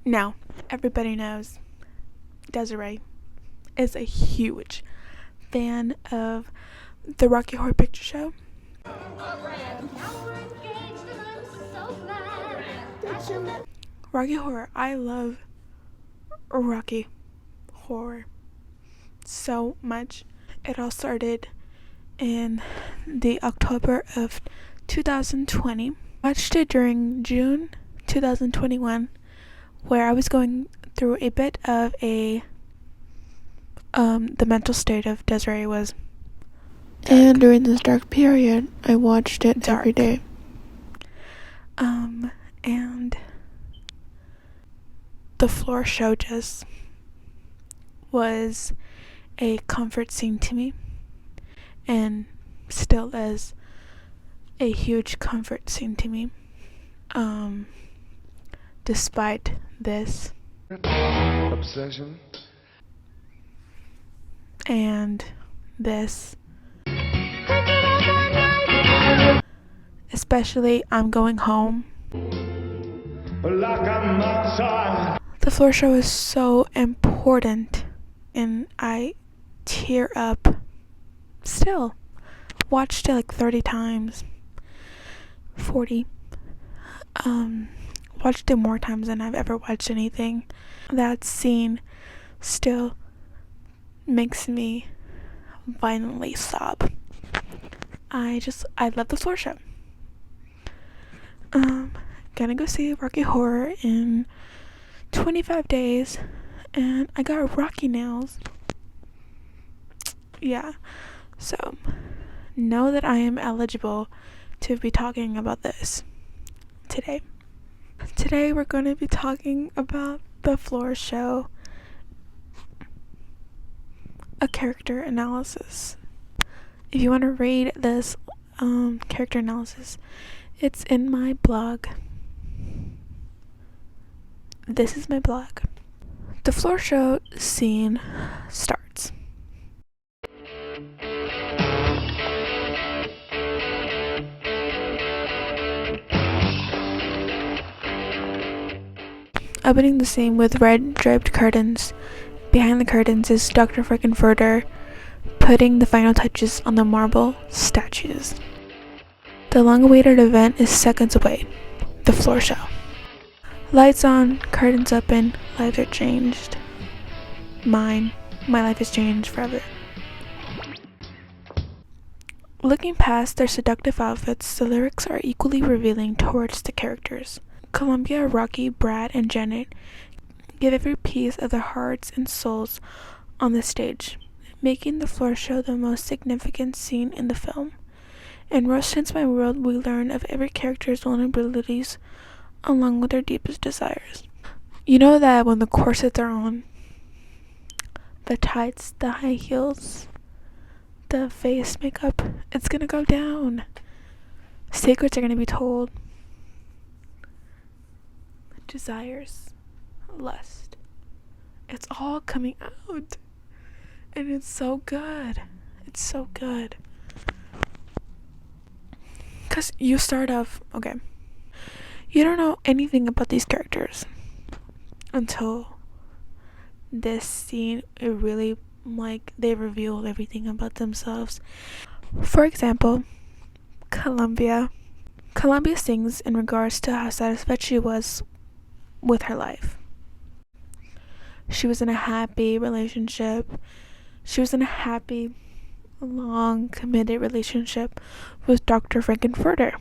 Now, everybody knows Desiree is a huge fan of the Rocky Horror Picture Show. Rocky Horror. I love Rocky Horror so much. It all started in the October of 2020. Watched it during June 2021, where I was going through a bit of the mental state of Desiree was dark. And during this dark period, I watched it every day. And the floor show just was a comfort scene to me, and still is a huge comfort scene to me, despite this obsession and this, especially I'm Going Home. The floor show is so important, and I tear up still. Watched it like 30 times, 40. Watched it more times than I've ever watched anything. That scene still makes me violently sob. I love the floor show. Gonna go see Rocky Horror in 25 days, and I got Rocky nails. Yeah, so know that I am eligible to be talking about this today. Today we're going to be talking about the floor show, a character analysis. If you want to read this character analysis, it's in my blog. This is my blog. The floor show scene starts. Opening the scene with red draped curtains. Behind the curtains is Dr. Frankenfurter putting the final touches on the marble statues. The long-awaited event is seconds away. The floor show. Lights on, curtains open, lives are changed. My life has changed forever. Looking past their seductive outfits, the lyrics are equally revealing towards the characters. Colombia, Rocky, Brad, and Janet give every piece of their hearts and souls on the stage, making the floor show the most significant scene in the film. In Rose Tints My World, we learn of every character's vulnerabilities along with their deepest desires. You know that when the corsets are on, the tights, the high heels, the face makeup, it's gonna go down. Secrets are gonna be told. Desires, lust, it's all coming out, and it's so good. It's so good. Because you start off, okay, you don't know anything about these characters until this scene. It really, they reveal everything about themselves. For example, Colombia sings in regards to how satisfied she was with her life. She was in a happy relationship. She was in a happy, long, committed relationship with Dr. Frankenfurter.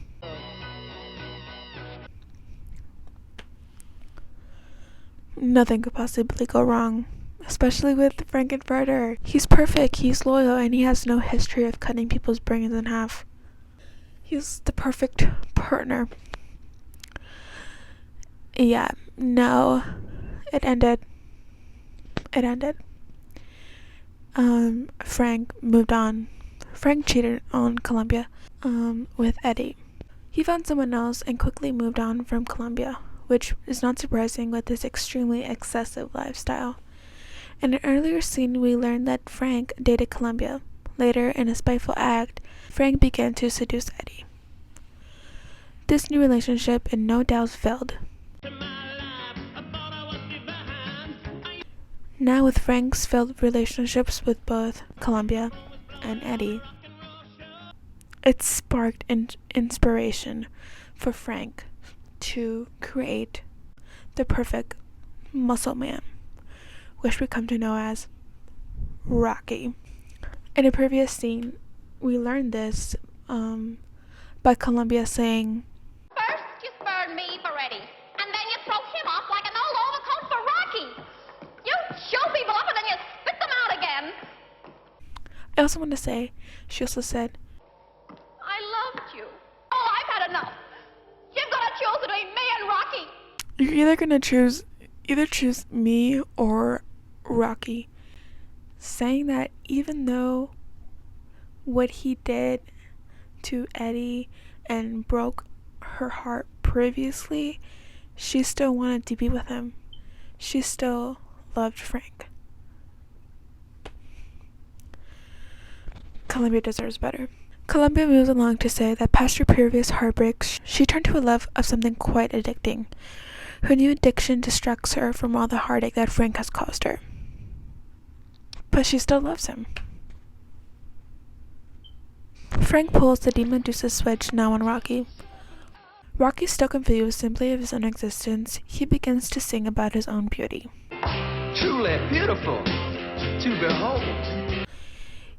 Nothing could possibly go wrong, especially with Frankenfurter. He's perfect, he's loyal, and he has no history of cutting people's brains in half. He's the perfect partner. Yeah, no, it ended. Frank moved on. Frank cheated on Colombia, with Eddie. He found someone else and quickly moved on from Colombia, which is not surprising with his extremely excessive lifestyle. In an earlier scene, we learned that Frank dated Colombia. Later, in a spiteful act, Frank began to seduce Eddie. This new relationship in no doubt failed. Now with Frank's failed relationships with both Colombia and Eddie, it sparked inspiration for Frank to create the perfect muscle man, which we come to know as Rocky. In a previous scene, we learned this by Colombia saying, "First you spurn me for Eddie, and then you throw him off like an old overcoat for Rocky. You show people up and then you spit them out again." I also want to say, she also said, "I loved you. Oh, I've had enough. You've got to choose between me and Rocky." you're either gonna choose me or Rocky. Saying that even though what he did to Eddie and broke her heart previously, she still wanted to be with him. She still loved Frank. Colombia deserves better. Colombia moves along to say that past her previous heartbreaks, she turned to a love of something quite addicting. Her new addiction distracts her from all the heartache that Frank has caused her. But she still loves him. Frank pulls the demon-induced switch now on Rocky. Rocky, still confused simply of his own existence, he begins to sing about his own beauty. Truly beautiful to behold.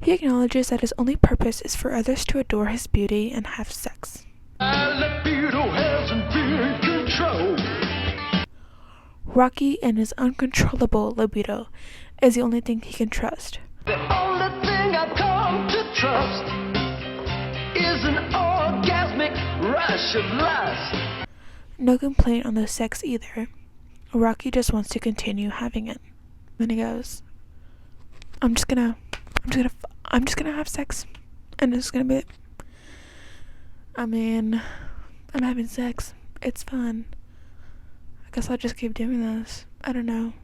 He acknowledges that his only purpose is for others to adore his beauty and have sex. Libido hasn't been in control. Rocky and his uncontrollable libido is the only thing he can trust. The only thing I've come to trust is an orgasmic rush of lust. No complaint on the sex either. Rocky just wants to continue having it. Then he goes, I'm just gonna have sex, and it's gonna be it. I mean, I'm having sex. It's fun. I guess I'll just keep doing this. I don't know.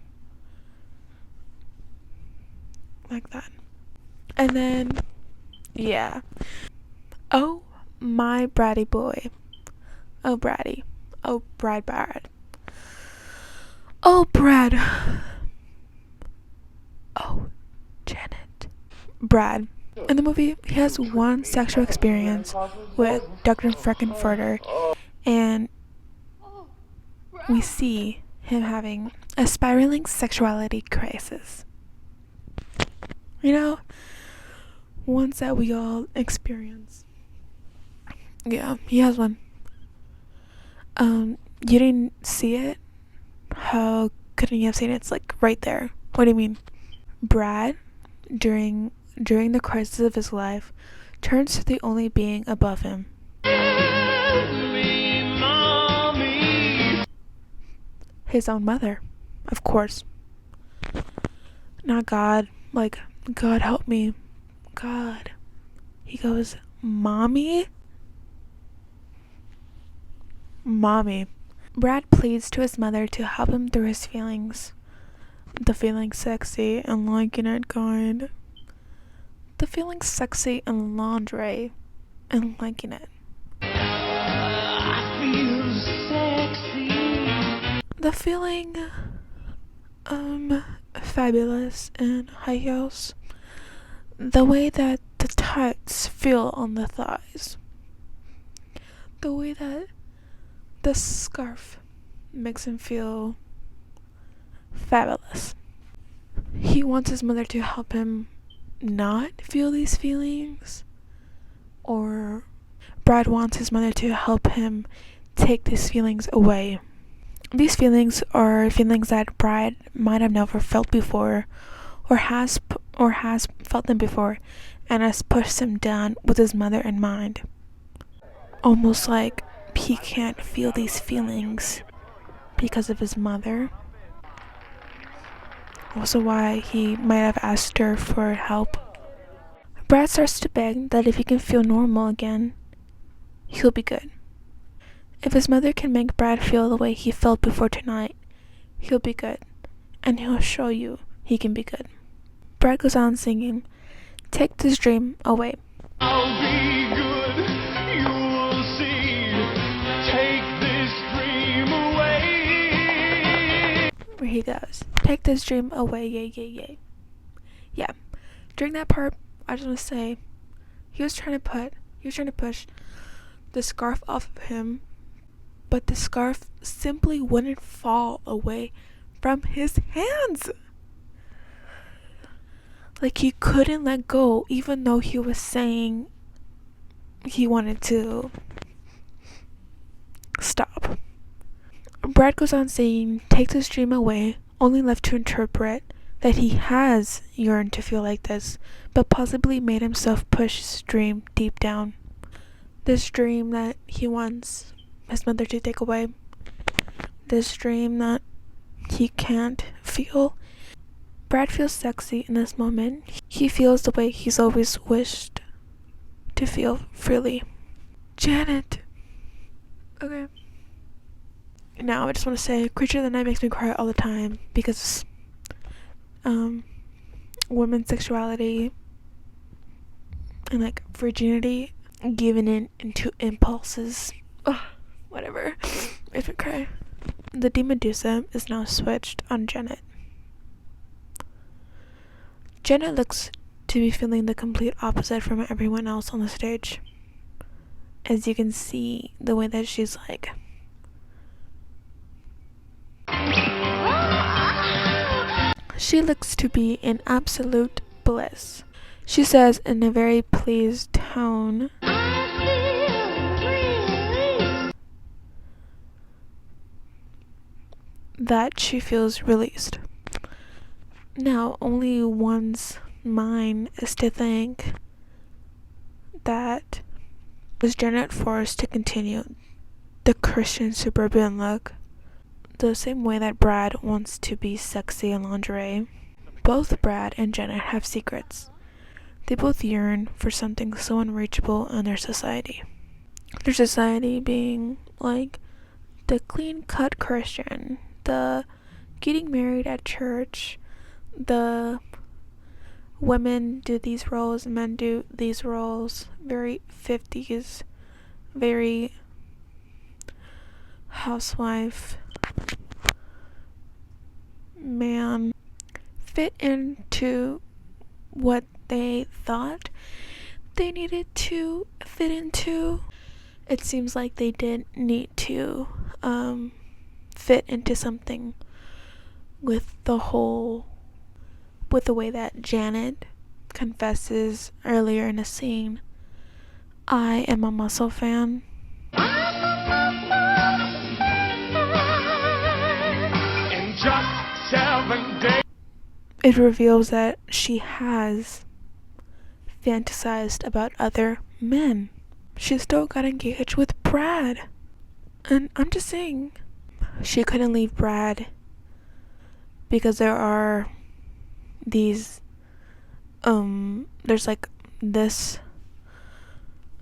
Like that. And then, yeah. Oh, my bratty boy. Oh, Braddy. Oh, Brad. Oh, Brad. Oh, Janet. Brad. In the movie, he has one sexual experience with Dr. Frankenfurter, and we see him having a spiraling sexuality crisis. You know, ones that we all experience. Yeah, he has one. You didn't see it? How couldn't you have seen it? It's like right there. What do you mean? Brad, during the crisis of his life, turns to the only being above him. His own mother, of course. Not God. Like, God help me. God. He goes, Mommy? Mommy. Brad pleads to his mother to help him through his feelings. The feeling sexy and liking it kind. The feeling sexy and lingerie and liking it. I feel sexy. The feeling, fabulous and high heels. The way that the tights feel on the thighs. The way that the scarf makes him feel fabulous. He wants his mother to help him not feel these feelings, or Brad wants his mother to help him take these feelings away. These feelings are feelings that Brad might have never felt before, or has felt them before, and has pushed him down with his mother in mind. Almost like he can't feel these feelings because of his mother. Also why he might have asked her for help. Brad starts to beg that if he can feel normal again, he'll be good. If his mother can make Brad feel the way he felt before tonight, he'll be good, and he'll show you he can be good. Brad goes on singing, "Take this dream away." I'll be good, you'll see. Take this dream away. Where he goes, take this dream away, yay, yay, yay. Yeah, during that part, I just want to say, he was trying to push the scarf off of him, but the scarf simply wouldn't fall away from his hands. Like, he couldn't let go, even though he was saying he wanted to stop. Brad goes on saying, takes his dream away, only left to interpret that he has yearned to feel like this, but possibly made himself push his dream deep down. This dream that he wants his mother to take away. This dream that he can't feel. Brad feels sexy in this moment. He feels the way he's always wished to feel freely. Janet. Okay. Now I just want to say, Creature of the Night makes me cry all the time because women's sexuality and like virginity given into impulses. Ugh, whatever. Makes me cry. The D Medusa is now switched on Janet. Janet looks to be feeling the complete opposite from everyone else on the stage. As you can see, the way that she's like, she looks to be in absolute bliss. She says in a very pleased tone, that she feels released. Now, only one's mind is to think that was Janet forced to continue the Christian suburban look the same way that Brad wants to be sexy in lingerie. Both Brad and Janet have secrets. They both yearn for something so unreachable in their society. Their society being like the clean-cut Christian, the getting married at church, the women do these roles, men do these roles, very 50s, very housewife, man, fit into what they thought they needed to fit into. It seems like they didn't need to fit into something with the way that Janet confesses earlier in a scene, I am a muscle fan. In just 7 days. It reveals that she has fantasized about other men. She still got engaged with Brad. And I'm just saying, she couldn't leave Brad because there are these, there's like this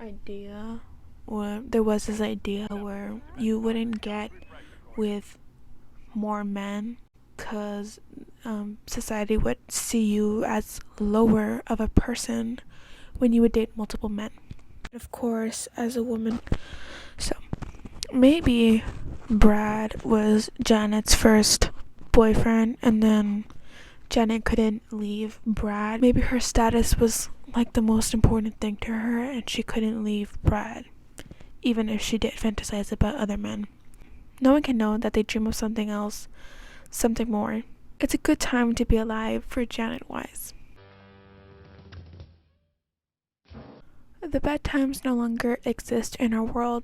idea, or there was this idea where you wouldn't get with more men because society would see you as lower of a person when you would date multiple men. Of course, as a woman, so maybe Brad was Janet's first boyfriend and then Janet couldn't leave Brad. Maybe her status was like the most important thing to her and she couldn't leave Brad, even if she did fantasize about other men. No one can know that they dream of something else, something more. It's a good time to be alive for Janet Wise. The bad times no longer exist in our world.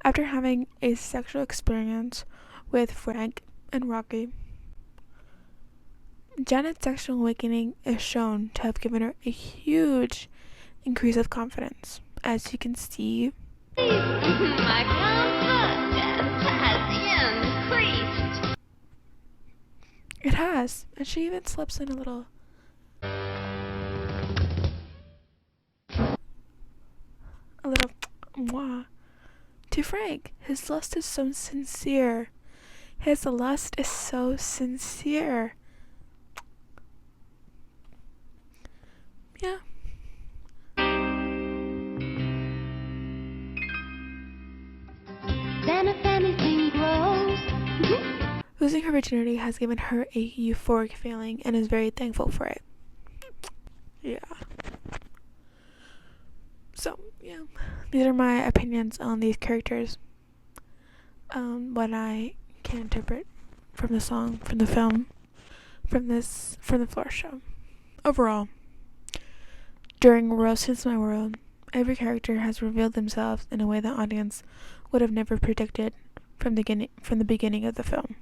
After having a sexual experience with Frank and Rocky, Janet's sexual awakening is shown to have given her a huge increase of confidence. As you can see, My confidence has increased. it has, and she even slips in a little mwah to Frank. His lust is so sincere. His lust is so sincere. Yeah. Then if anything grows. Losing her virginity has given her a euphoric feeling and is very thankful for it. Yeah. So, yeah. These are my opinions on these characters. What I can interpret from the song, from the film, from the floor show. Overall, during Roast Against My World, every character has revealed themselves in a way the audience would have never predicted from the beginning of the film.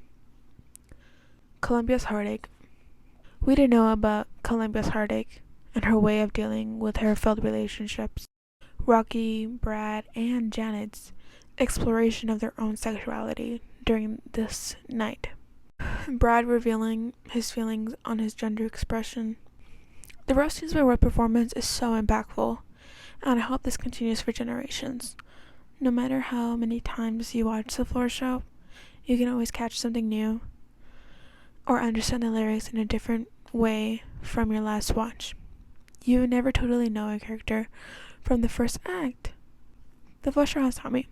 Colombia's heartache. We didn't know about Colombia's heartache and her way of dealing with her failed relationships. Rocky, Brad, and Janet's exploration of their own sexuality during this night. Brad revealing his feelings on his gender expression. The Roast Against My World performance is so impactful, and I hope this continues for generations. No matter how many times you watch the floor show, you can always catch something new or understand the lyrics in a different way from your last watch. You never totally know a character from the first act. The floor show has taught me.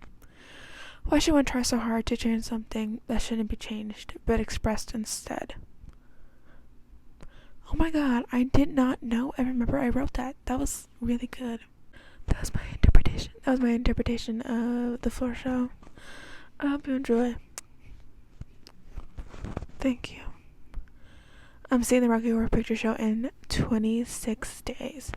Why should one try so hard to change something that shouldn't be changed, but expressed instead? Oh my god, I did not know. I remember I wrote that. That was really good. That was my interpretation of the floor show. I hope you enjoy. Thank you. I'm seeing the Rocky Horror Picture Show in 26 days.